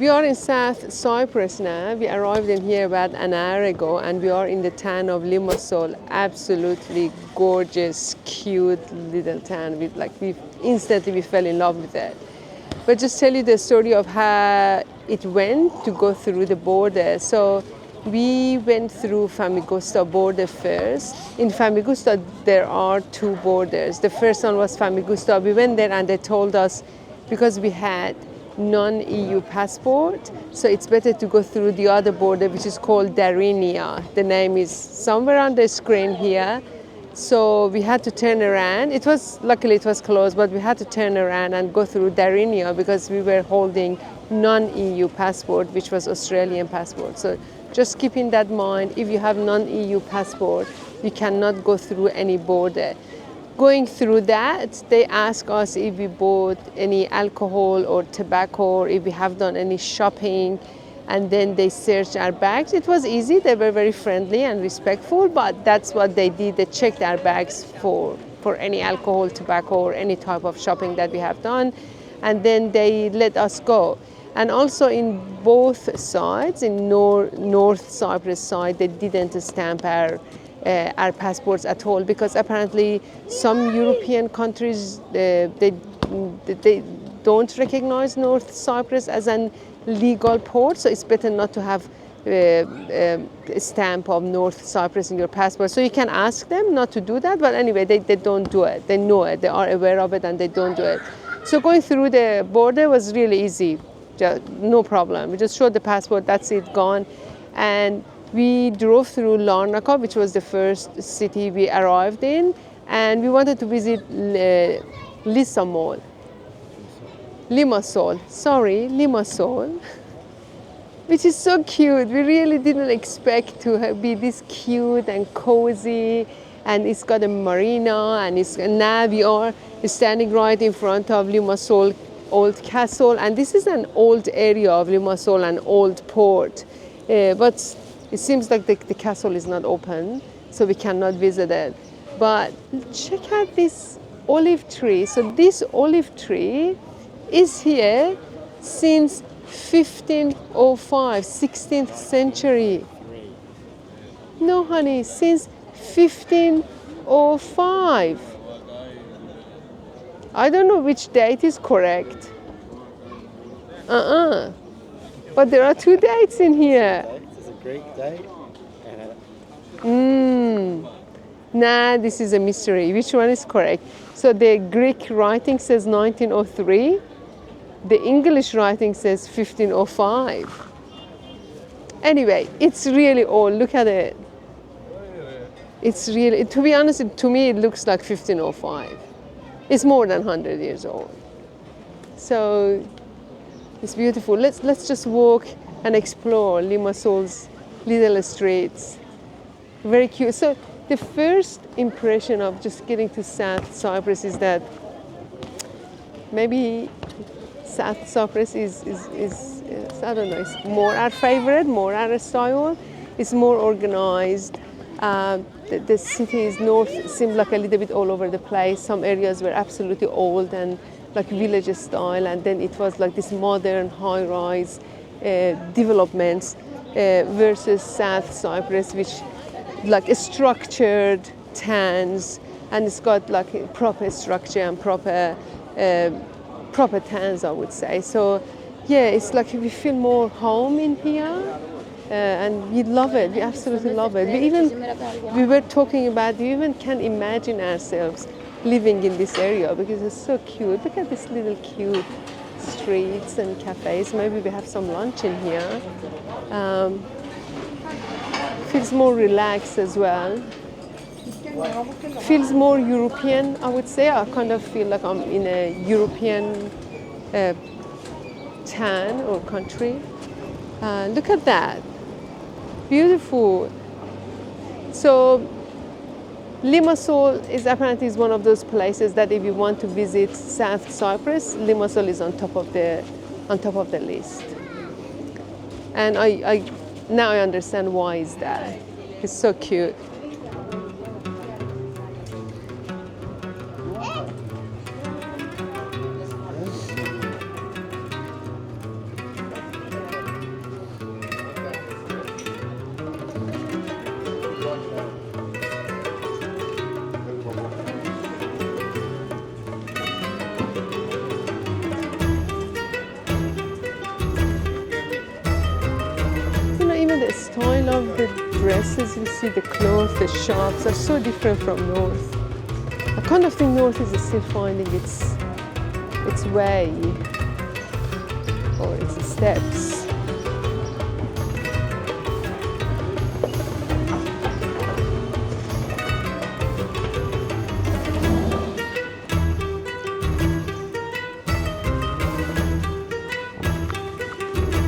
We are in South Cyprus now. We arrived in here about an hour ago, and we are in the town of Limassol. Absolutely gorgeous, cute little town. We instantly fell in love with it. But just tell you the story of how it went to go through the border. So we went through Famagusta border first. In Famagusta, there are two borders. The first one was Famagusta. We went there and they told us because we had non-EU passport, so it's better to go through the other border, which is called Darinia. The name is somewhere on the screen here. So we had to turn around. Luckily it was closed, but we had to turn around and go through Darinia because we were holding non-EU passport, which was Australian passport. So just keep in that mind, if you have non-EU passport, you cannot go through any border. Going through that, they ask us if we bought any alcohol or tobacco, or if we have done any shopping, and then they searched our bags. It was easy, they were very friendly and respectful, but that's what they did. They checked our bags for any alcohol, tobacco, or any type of shopping that we have done, and then they let us go. And also in both sides, in North Cyprus side, they didn't stamp our passports at all, because apparently some European countries they don't recognize North Cyprus as an legal port, so it's better not to have a stamp of North Cyprus in your passport. So you can ask them not to do that, but anyway, they don't do it. They know it, they are aware of it, and they don't do it. So going through the border was really easy, no problem. We just showed the passport, that's it, gone. And we drove through Larnaca, which was the first city we arrived in, and we wanted to visit Limassol, which is so cute. We really didn't expect to be this cute and cozy, and it's got a marina, and now we are standing right in front of Limassol Old Castle, and this is an old area of Limassol, an old port, but it seems like the castle is not open, so we cannot visit it. But check out this olive tree. So this olive tree is here since 1505, 16th century. No, honey, since 1505. I don't know which date is correct. But there are two dates in here. Greek date? Nah, this is a mystery. Which one is correct? So the Greek writing says 1903. The English writing says 1505. Anyway, it's really old. Look at it. It's really, to be honest, to me it looks like 1505. It's more than 100 years old. So it's beautiful. Let's just walk and explore Limassol's little streets. Very cute. So the first impression of just getting to South Cyprus is that maybe South Cyprus is I don't know, it's more our favorite, more our style. It's more organized. The cities north seemed like a little bit all over the place. Some areas were absolutely old and like village style, and then it was like this modern high-rise developments versus South Cyprus, which like a structured towns, and it's got like a proper structure and proper towns, I would say. So yeah, it's like we feel more home in here, and we love it. We absolutely love it. We were talking about, we even can imagine ourselves living in this area because it's so cute. Look at this little cute streets and cafes. Maybe we have some lunch in here. Feels more relaxed as well. Feels more European, I would say. I kind of feel like I'm in a European town or country. Look at that. Beautiful. So Limassol is apparently one of those places that if you want to visit South Cyprus, Limassol is on top of the list. And I now I understand why is that. It's so cute. places we see the clothes, the shops are so different from north. I kind of think north is still finding its way or its steps.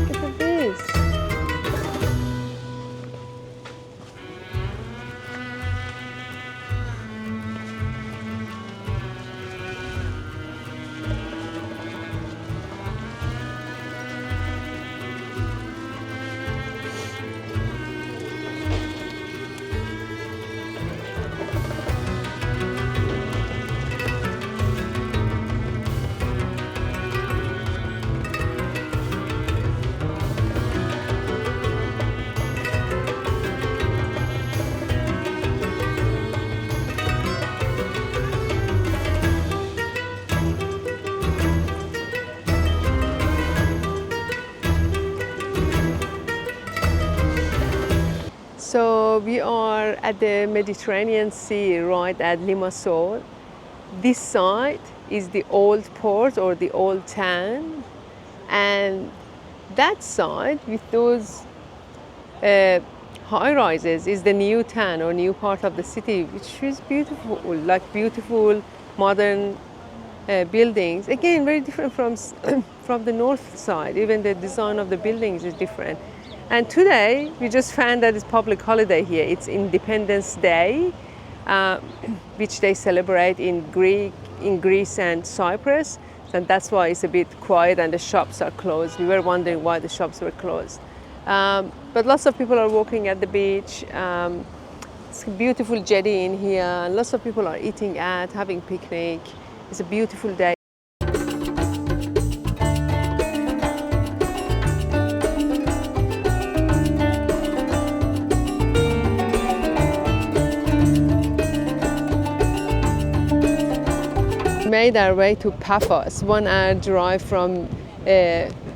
Look at this. So we are at the Mediterranean Sea, right at Limassol. This side is the old port or the old town, and that side with those high rises is the new town or new part of the city, which is beautiful, like beautiful modern buildings. Again, very different from from the north side. Even the design of the buildings is different. And today we just found that it's public holiday here. It's Independence Day, which they celebrate in Greece and Cyprus. And that's why it's a bit quiet and the shops are closed. We were wondering why the shops were closed. But lots of people are walking at the beach. It's a beautiful jetty in here. And lots of people are eating at, having picnic. It's a beautiful day. We made our way to Paphos, 1 hour drive from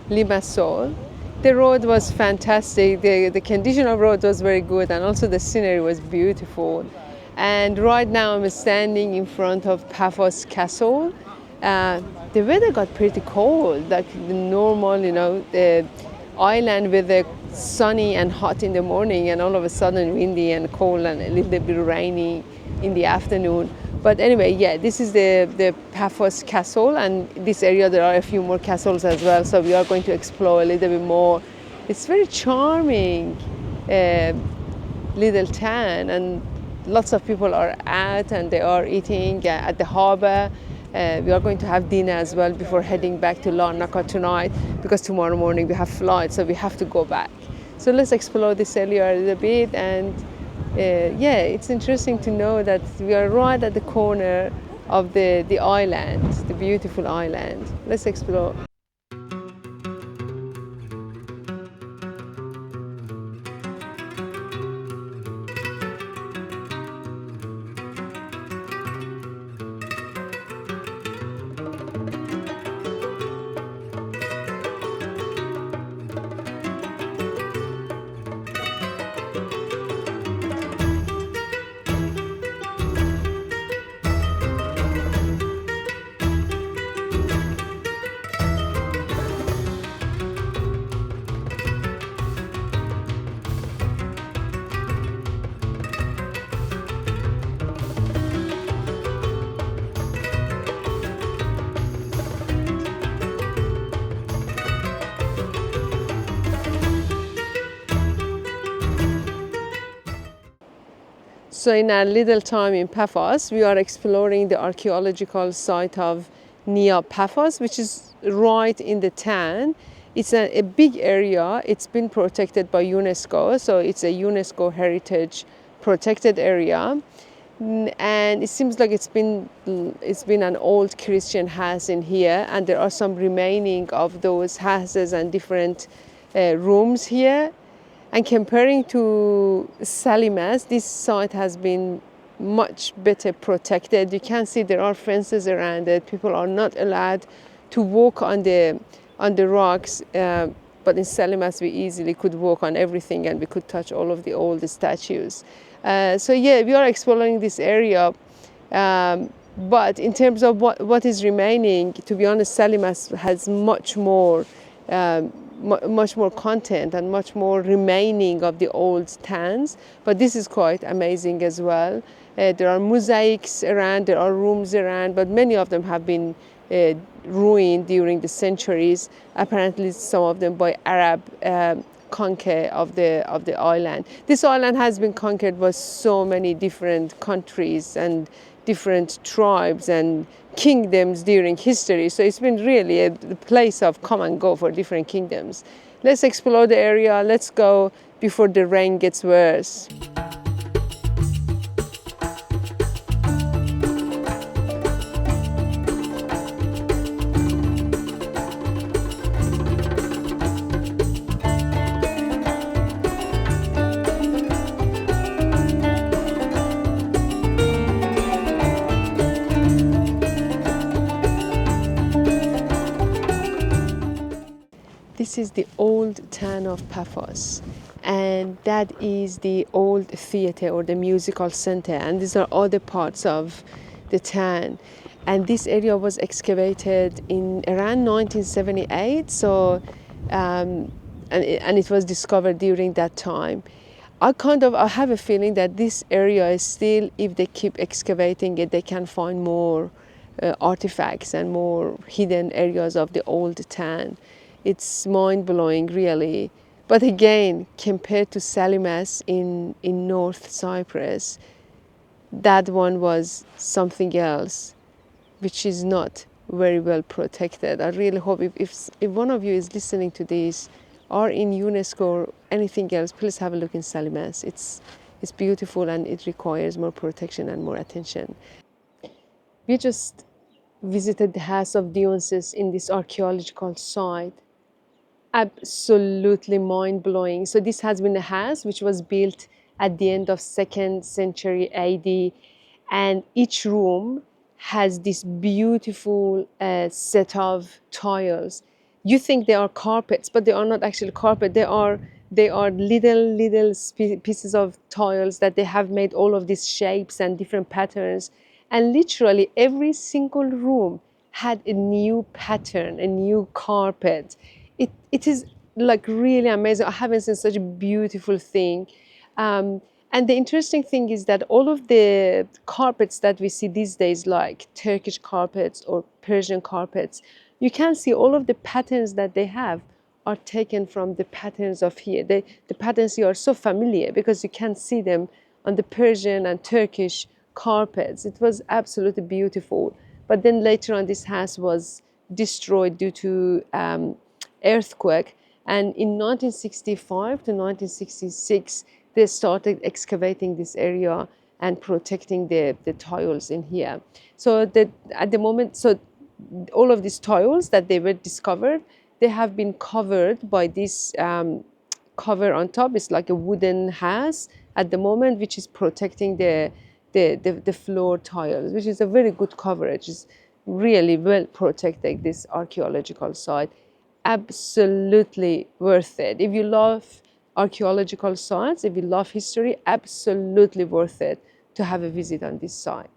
Limassol. The road was fantastic. The condition of road was very good, and also the scenery was beautiful. And right now I'm standing in front of Paphos Castle. The weather got pretty cold, like the normal, the island weather, sunny and hot in the morning, and all of a sudden windy and cold and a little bit rainy in the afternoon. But anyway, yeah, this is the Paphos Castle, and this area there are a few more castles as well, so we are going to explore a little bit more. It's very charming little town, and lots of people are out and they are eating at the harbor. We are going to have dinner as well before heading back to Larnaca tonight, because tomorrow morning we have flight, so we have to go back. So let's explore this area a little bit, and yeah, it's interesting to know that we are right at the corner of the island, the beautiful island. Let's explore. So in our little time in Paphos, we are exploring the archaeological site of Nea Paphos, which is right in the town. It's a big area. It's been protected by UNESCO, so it's a UNESCO heritage protected area. And it seems like it's been an old Christian house in here, and there are some remaining of those houses and different rooms here. And comparing to Salimas, this site has been much better protected. You can see there are fences around it. People are not allowed to walk on the rocks but in Salimas we easily could walk on everything and we could touch all of the old statues. So yeah, we are exploring this area. But in terms of what is remaining, to be honest, Salimas has much more content and much more remaining of the old towns. But this is quite amazing as well. There are mosaics around, there are rooms around, but many of them have been ruined during the centuries. Apparently, some of them by Arab conquer of the island. This island has been conquered by so many different countries and different tribes and kingdoms during history. So it's been really a place of come and go for different kingdoms. Let's explore the area. Let's go before the rain gets worse. This is the old town of Paphos, and that is the old theater or the musical center, and these are other parts of the town. And this area was excavated in around 1978, so and it was discovered during that time. I have a feeling that this area is still, if they keep excavating it, they can find more artifacts and more hidden areas of the old town. It's mind-blowing, really. But again, compared to Salimas in North Cyprus, that one was something else, which is not very well protected. I really hope if one of you is listening to this, or in UNESCO or anything else, please have a look in Salimas. It's beautiful and it requires more protection and more attention. We just visited the house of Dionysus in this archaeological site. Absolutely mind-blowing. So this has been a house which was built at the end of 2nd century AD, and each room has this beautiful set of tiles. You think they are carpets, but they are not actually carpet. They are little pieces of tiles that they have made all of these shapes and different patterns, and literally every single room had a new pattern, a new carpet. It is like really amazing. I haven't seen such a beautiful thing. And the interesting thing is that all of the carpets that we see these days, like Turkish carpets or Persian carpets, you can see all of the patterns that they have are taken from the patterns of here. The patterns here are so familiar because you can see them on the Persian and Turkish carpets. It was absolutely beautiful. But then later on, this house was destroyed due to earthquake, and in 1965 to 1966 they started excavating this area and protecting the tiles in here. So that at the moment, so all of these tiles that they were discovered, they have been covered by this cover on top. It's like a wooden house at the moment, which is protecting the floor tiles, which is a very good coverage. It's really well protected, this archaeological site. Absolutely worth it. If you love archaeological sites, if you love history, absolutely worth it to have a visit on this site.